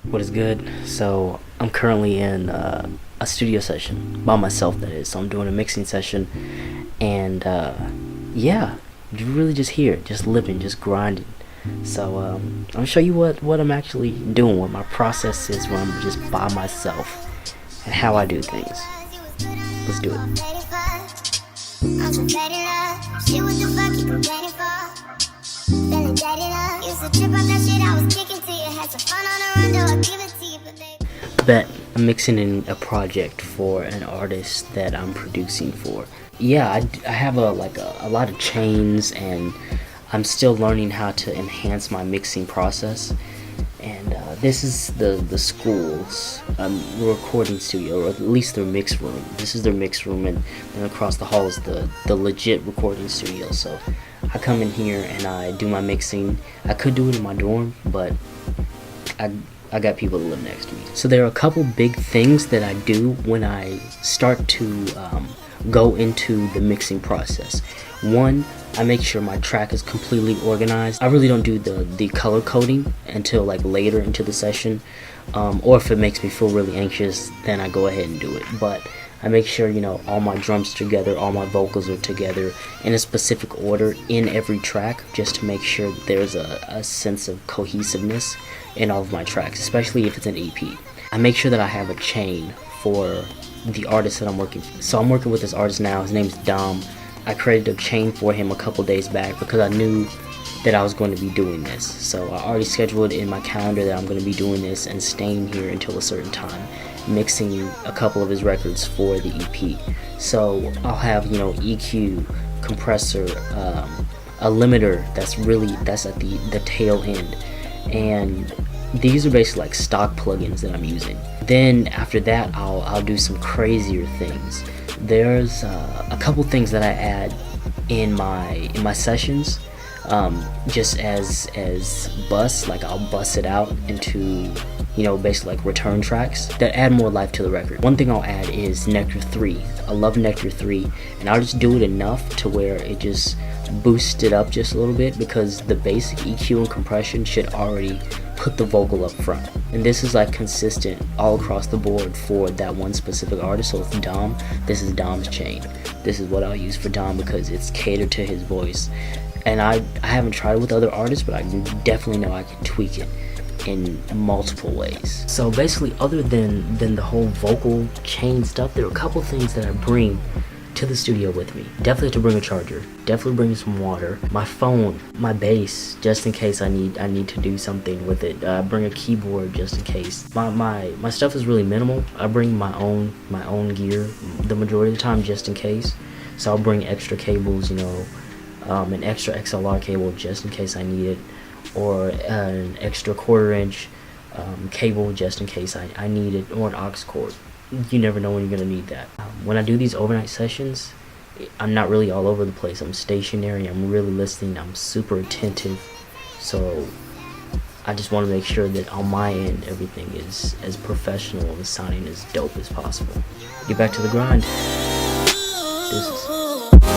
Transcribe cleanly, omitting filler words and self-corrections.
What is good? So I'm currently in a studio session by myself, that is. So I'm doing a mixing session, and yeah, you're really just here, just living, just grinding. So I'm gonna show you what I'm actually doing, what my process is when I'm just by myself, and how I do things. Let's do it. Bet I'm mixing in a project for an artist that I'm producing for. Yeah, I have a lot of chains, and I'm still learning how to enhance my mixing process. And this is the school's recording studio, or at least their mix room. This is their mix room, and then across the hall is the legit recording studio. So I come in here and I do my mixing. I could do it in my dorm, but I got people that live next to me. So there are a couple big things that I do when I start to go into the mixing process. One, I make sure my track is completely organized. I really don't do the color coding until like later into the session, or if it makes me feel really anxious, then I go ahead and do it. But I make sure, you know, all my drums together, all my vocals are together in a specific order in every track, just to make sure that there's a sense of cohesiveness in all of my tracks, especially if it's an EP. I make sure that I have a chain for the artist that I'm working with. So I'm working with this artist now. His name's Dom. I created a chain for him a couple days back because I knew that I was going to be doing this. So I already scheduled in my calendar that I'm going to be doing this and staying here until a certain time, mixing a couple of his records for the EP. So I'll have, you know, EQ, compressor, a limiter that's at the tail end, and these are basically like stock plugins that I'm using. Then after that, I'll do some crazier things. There's a couple things that I add in my sessions, just as bus. Like I'll bust it out into, you know, basically like return tracks that add more life to the record. One thing I'll add is Nectar 3. I love Nectar 3, and I'll just do it enough to where it just boosts it up just a little bit, because the basic EQ and compression should already put the vocal up front. And this is like consistent all across the board for that one specific artist. So it's Dom. This is Dom's chain. This is what I'll use for Dom because it's catered to his voice. And I haven't tried it with other artists, but I definitely know I can tweak it in multiple ways. So basically, other than the whole vocal chain stuff, there are a couple things that I bring to the studio with me. Definitely have to bring a charger, definitely bring some water, my phone, my bass, just in case I need to do something with it. Bring a keyboard just in case. My stuff is really minimal. I bring my own gear the majority of the time, just in case. So I'll bring extra cables, you know, an extra XLR cable just in case I need it, or an extra 1/4 inch cable just in case I need it, or an aux cord. You never know when you're gonna need that. When I do these overnight sessions, I'm not really all over the place. I'm stationary, I'm really listening, I'm super attentive. So I just want to make sure that on my end everything is as professional and sounding as dope as possible. Get back to the grind. Deuces.